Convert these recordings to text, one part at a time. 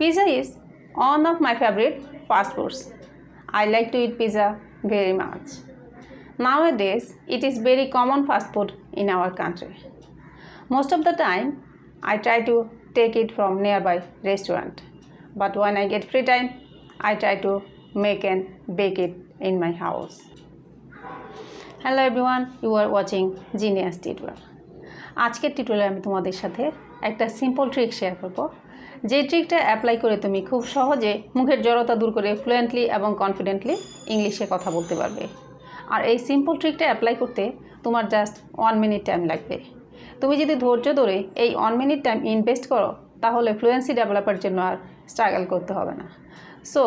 Pizza is one of my favorite fast foods. I like to eat pizza very much. Nowadays, it is very common fast food in our country. Most of the time, I try to take it from nearby restaurant. But when I get free time, I try to make and bake it in my house. Hello everyone, you are watching Genius Tutorial. আজকের টিউটোরিয়ালে আমি তোমাদের সাথে একটা simple trick share করব যে ট্রিকটা apply করে তুমি খুব সহজে মুখের জড়তা দূর করে ফ্লুয়েন্টলি এবং কনফিডেন্টলি ইংলিশে কথা বলতে পারবে। আর এই সিম্পল ট্রিকটা অ্যাপ্লাই করতে তোমার জাস্ট 1 মিনিট টাইম লাগবে। তুমি যদি ধৈর্য ধরে এই 1 মিনিট টাইম ইনভেস্ট করো তাহলে ফ্লুয়েন্সি ডেভেলপের জন্য আর স্ট্রাগল করতে হবে না। সো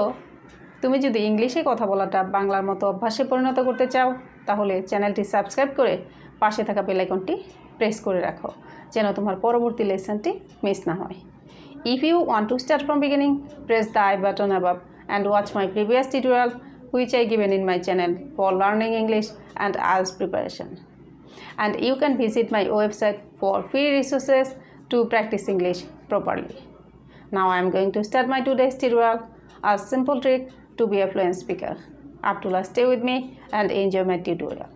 তুমি যদি ইংলিশে কথা বলাটা বাংলার মতো অভ্যাসে পরিণত করতে চাও তাহলে চ্যানেলটি সাবস্ক্রাইব করে পাশে থাকা বেল আইকনটি প্রেস করে রাখো যেন তোমার পরবর্তী লেসনটি মিস না হয়। If you want to start from beginning, press the I button above and watch my previous tutorial which I given in my channel for learning English and IELTS preparation. And you can visit my website for free resources to practice English properly. Now I am going to start my today's tutorial, a simple trick to be a fluent speaker. Up to last, stay with me and enjoy my tutorial.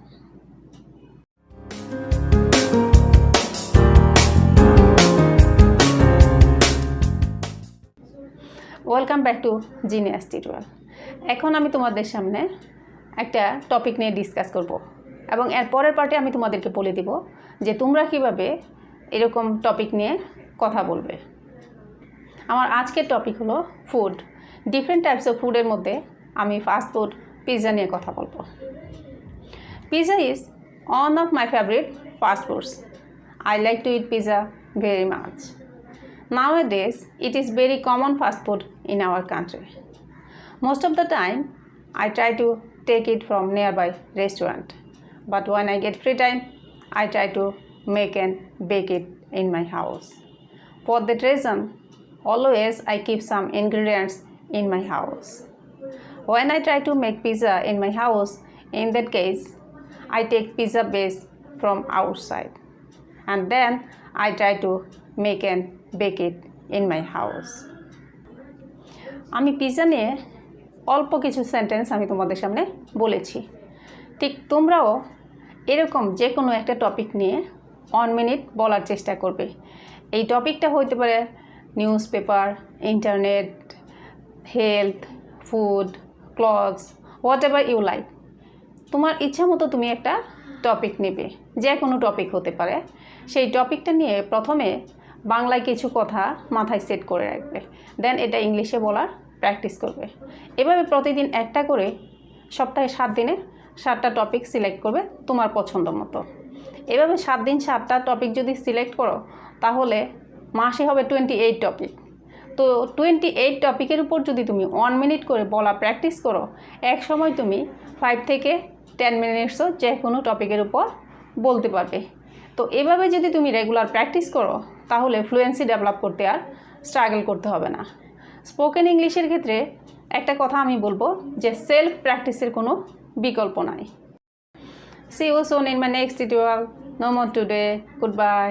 Welcome back to genius tutorial. এখন আমি তোমাদের সামনে একটা topic নিয়ে discuss করব এবং এর পরের পার্টে আমি তোমাদেরকে বলে দিব যে তোমরা কিভাবে এরকম টপিক নিয়ে কথা বলবে। আমার আজকের টপিক হলো ফুড। ডিফারেন্ট টাইপস অফ ফুডের মধ্যে আমি ফাস্ট ফুড পিৎজা নিয়ে কথা বলবো। Pizza is one of my favourite fast foods. I like to it pizza very much. Nowadays, it is very common fast food in our country. Most of the time, I try to take it from nearby restaurant. But when I get free time, I try to make and bake it in my house. For that reason, always I keep some ingredients in my house. When I try to make pizza in my house, in that case, I take pizza base from outside. And then I try to make and bake it in my house. আমি pizza নিয়ে অল্প কিছু sentence আমি তোমাদের সামনে বলেছি। ঠিক তোমরাও এরকম যে কোনো একটা টপিক নিয়ে 1 মিনিট বলার চেষ্টা করবে। এই টপিকটা হতে পারে newspaper, internet, health, food, clothes, whatever you like. তোমার ইচ্ছা মতো তুমি একটা টপিক নেবে, যে কোনো টপিক হতে পারে। সেই টপিকটা নিয়ে প্রথমে বাংলায় কিছু কথা মাথায় সেট করে রাখবে, দেন এটা ইংলিশে বলার প্র্যাকটিস করবে। এভাবে প্রতিদিন একটা করে সপ্তাহে 7 দিনে 7টা টপিক সিলেক্ট করবে তোমার পছন্দ মতো। এভাবে 7 দিন 7টা টপিক যদি সিলেক্ট করো তাহলে মাসে হবে 28 টপিক। তো 28 টপিকের উপর যদি তুমি 1 মিনিট করে বলা প্র্যাকটিস করো, এক সময় তুমি 5 থেকে 10 মিনিটসও যে কোনো টপিকের উপর বলতে পারবে। তো এভাবে যদি তুমি রেগুলার প্র্যাকটিস করো তাহলে ফ্লুয়েন্সি ডেভেলপ করতে আর স্ট্রাগল করতে হবে না। স্পোকেন ইংলিশের ক্ষেত্রে একটা কথা আমি বলবো যে সেলফ প্র্যাকটিসের কোনো বিকল্প নাই। See you soon in my next tutorial. No more today. Good bye.